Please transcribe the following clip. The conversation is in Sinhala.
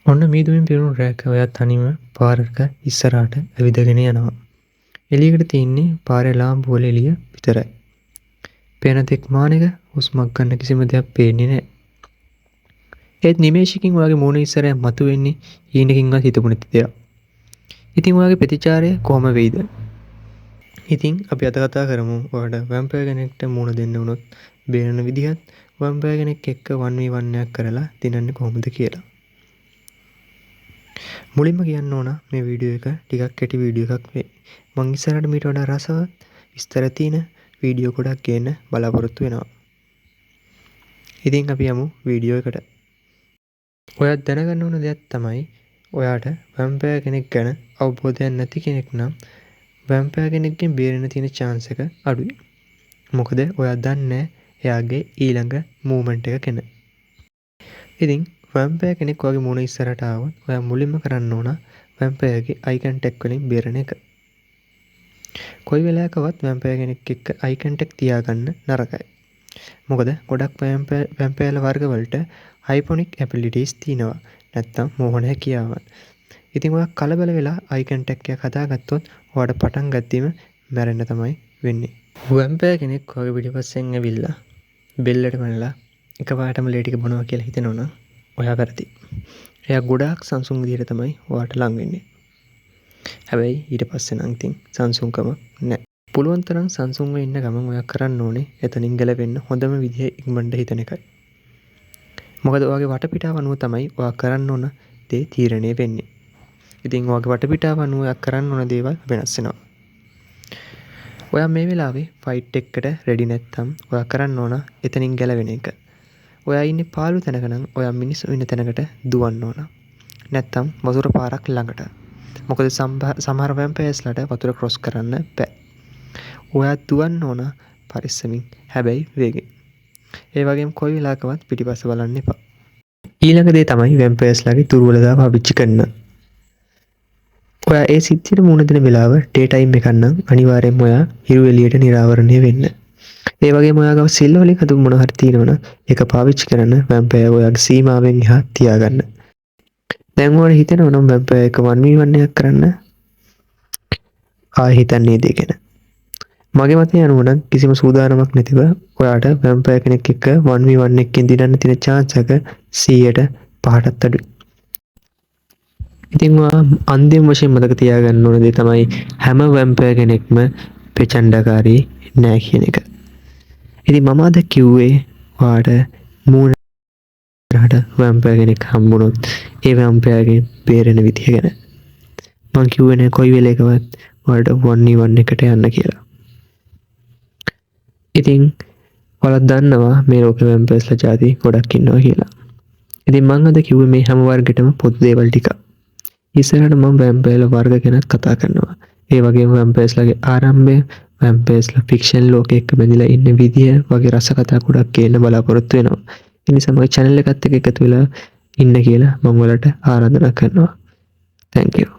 ඔන්න මීදුමින් පිරුණු රැක ඔයා තනිව පාරක ඉස්සරහට ඇවිදගෙන යනවා. එළියකට තියෙන්නේ පාරේ ලාම්පු වල එළිය විතරයි. පේන තෙක් මානෙක හුස්මක් ගන්න කිසිම දෙයක් පේන්නේ නැහැ. ඒත් නිමේෂකින් ඔයාගේ මූණ ඉස්සරහ මතුවෙන්නේ ඊනකින්වත් හිතපු නැති දෙයක්. ඉතින් ඔයාගේ ප්‍රතිචාරය කොහොම වෙයිද? ඉතින් අපි අද කතා කරමු ඔයාලට වැම්පයර් කෙනෙක්ට මූණ දෙන්න වුණොත් බේරන විදිහත් වැම්පයර් කෙනෙක් එක්ක 1v1 එකක් කරලා දිනන්නේ කොහොමද කියලා. මුලින්ම කියන්න ඕන මේ වීඩියෝ එක ටිකක් කෙටි වීඩියෝ එකක් වෙයි. මං ඉස්සරහට මීට වඩා රසවත් විස්තර තියෙන වීඩියෝ ගොඩක් ගේන්න බලාපොරොත්තු වෙනවා. ඉතින් අපි යමු වීඩියෝ එකට. ඔයා දැනගන්න ඕන දෙයක් තමයි ඔයාට වැම්පයර් කෙනෙක් ගැන අවබෝධයක් නැති කෙනෙක් නම් වැම්පයර් කෙනෙක්ගෙන් බේරෙන්න තියෙන chance එක අඩුයි. මොකද ඔයා දන්නේ එයාගේ ඊළඟ මූවමන්ට් එක ගැන. ඉතින් වැම්පයර් කෙනෙක් වගේ මූණ ඉස්සරහට ආවොත් ඔයා මුලින්ම කරන්න ඕන වැම්පයර්ගේ අයි කන්ටැක්ට් වලින් බේරෙන එක. කොයි වෙලාවකවත් වැම්පයර් කෙනෙක් එක්ක අයි කන්ටැක්ට් තියාගන්න නරකයි. මොකද ගොඩක් වැම්පයර්ල වර්ගවලට හයිපොනික් ඇබිලිටිස් තියෙනවා. නැත්තම් මෝහන හැකියාවන්. ඉතින් ඔයා කලබල වෙලා අයි කන්ටැක්ට් එකක් හදාගත්තොත් ඔයාට පටන් ගත්තීම මැරෙන්න තමයි වෙන්නේ. වැම්පයර් කෙනෙක් ඔයාගේ පිටිපස්සෙන් ඇවිල්ලා බෙල්ලට පැනලා එකපාරටම ලේ ටික බොනවා කියලා හිතනවනම් ඔයා වැරදි. එයා ගොඩාක් සංසුන් විදිහට තමයි ඔයාට ලං වෙන්නේ. හැබැයි ඊට පස්සේ නම් ඉතින් සංසුන්කම නැහැ. පුළුවන් තරම් සංසුන්ව ඉන්න ගමන් ඔයා කරන්න ඕනේ එතනින් ගැලවෙන්න හොඳම විදිහ ඉක්මනට හිතන එකයි. මොකද ඔයාගේ වටපිටාව අනුව තමයි ඔයා කරන්න ඕන දේ තීරණය වෙන්නේ. ඉතින් ඔයාගේ වටපිටාව අනුව ඔයා කරන්න ඕන දේවල් වෙනස් වෙනවා. ඔයා මේ වෙලාවේ ෆයිට් එකකට රෙඩි නැත්නම් ඔයා කරන්න ඕන එතනින් ගැලවෙන එක. ඔයා ඉන්නේ පාළු තැනක නම් ඔයා මිනිස්සු ඉන්න තැනකට දුවන්න ඕන. නැත්තම් වතුර පාරක් ළඟට. මොකද සමහර වැම්පයර්ස්ලාට වතුර ක්‍රොස් කරන්න බෑ. ඔයා දුවන්න ඕන පරිස්සමින් හැබැයි වේගෙන්. ඒ වගේම කොයි වෙලාවකවත් පිටිපස්ස බලන්න එපා. ඊළඟ දේ තමයි වැම්පයර්ස්ලාගේ දුර්වලතාව පාවිච්චි කරන. ඔයා ඒ සිද්ධියට මුහුණ දෙන වෙලාව ඩේ ටයිම් එකක් නම් අනිවාර්යයෙන්ම ඔයා හිරු එළියට නිරාවරණය වෙන්න. ඒ වගේම ඔයාගව සිල් වලින් හදපු මොන හරි තියෙනවනම් ඒක පාවිච්චි කරන්න වැම්පයර් ඔයාගේ සීමාවෙන් එහා තියාගන්න. දැන් ඔයාලට හිතෙනවා නම් වැම්පයර් එක 1v1 එකක් කරන්න ආයෙ හිතන්නේ දේ ගැන. මගේ මතය අනුව නම් කිසිම සූදානමක් නැතිව ඔයාට වැම්පයර් කෙනෙක් එක්ක 1v1 එකකින් දිනන්න තියෙන chance එක 100%ට අඩුයි. ඉතින් ඔයා අන්තිම වශයෙන් මතක තියාගන්න ඕන දේ තමයි හැම වැම්පයර් කෙනෙක්ම ප්‍රචණ්ඩකාරී නෑ කියන එක. ඉතින් මම අද කිව්වේ ඔයාට මූණට වැම්පයර් කෙනෙක් හම්බුනොත් ඒ වැම්පයර්ගෙන් බේරෙන විදිය ගැන. මං කිව්වේ නෑ කොයි වෙලේකවත් ඔයාලට 1v1 එකට යන්න කියලා. ඉතින් ඔයාලා දන්නවා මේ ලෝකේ වැම්පයර්ස්ලා ಜಾති ගොඩක් ඉන්නවා කියලා. ඉතින් මං අද කිව්වේ මේ හැම වර්ගෙටම පොදු දේවල් ටික. ඉස්සරහට මම වැම්පයර්ලා වර්ග ගැන කතා කරනවා. ඒ වගේම වැම්පයර්ස්ලාගේ ආරම්භය, වැම්පයර්ස්ලා ෆික්ෂන් ලෝකයක බැඳිලා ඉන්න විදිය වගේ රස කතා ගොඩක් කියන්න බලාපොරොත්තු වෙනවා. ඒ නිසා මගේ channel එකත් එක්ක එකතු වෙලා ඉන්න කියලා මම ඔයාලට ආරාධනා කරනවා. Thank you.